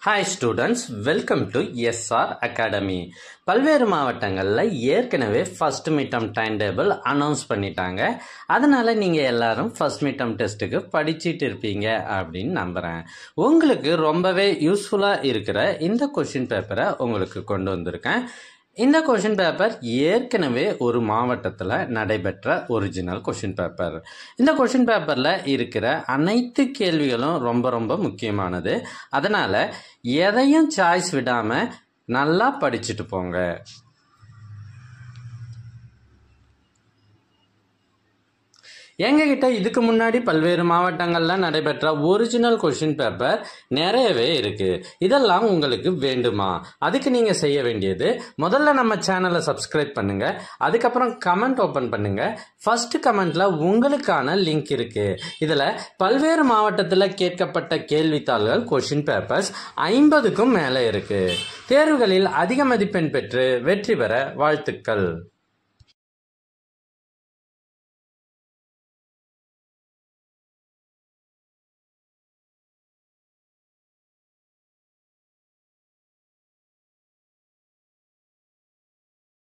Hi students, welcome to SR Academy. பல்வேறு மாவட்டங்கள்ல ஏற்கனவே first midterm time table announce பண்ணிட்டாங்க. அதனால நீங்க எல்லாரும் ஃபர்ஸ்ட் மிட்டம் டெஸ்ட்டுக்கு படிச்சிட்டு இருப்பீங்க அப்படின்னு நம்புறேன். உங்களுக்கு ரொம்பவே யூஸ்ஃபுல்லா இருக்கிற இந்த கொஸ்டின் பேப்பரை உங்களுக்கு கொண்டு வந்திருக்கேன். இந்த கொஷின் பேப்பர் ஏற்கனவே ஒரு மாவட்டத்தில் நடைபெற்ற ஒரிஜினல் கொஷின் பேப்பர். இந்த கொஷின் பேப்பரில் இருக்கிற அனைத்து கேள்விகளும் ரொம்ப ரொம்ப முக்கியமானது. அதனால் எதையும் சாய்ஸ் விடாமல் நல்லா படிச்சுட்டு போங்க. எங்ககிட்ட இதுக்கு முன்னாடி பல்வேறு மாவட்டங்கள்ல நடைபெற்ற ஒரிஜினல் கொஸ்டின் பேப்பர் நிறையவே இருக்கு. இதெல்லாம் உங்களுக்கு வேண்டுமா? அதுக்கு நீங்க செய்ய வேண்டியது, முதல்ல நம்ம சேனலை சப்ஸ்கிரைப் பண்ணுங்க. அதுக்கப்புறம் கமெண்ட் ஓபன் பண்ணுங்க. ஃபர்ஸ்ட் கமெண்ட்ல உங்களுக்கான லிங்க் இருக்கு. இதுல பல்வேறு மாவட்டத்துல கேட்கப்பட்ட கேள்வித்தாள்கள் கொஸ்டின் பேப்பர்ஸ் 50க்கும் மேல இருக்கு. தேர்வுகளில் அதிக மதிப்பெண் பெற்று வெற்றி பெற வாழ்த்துக்கள்.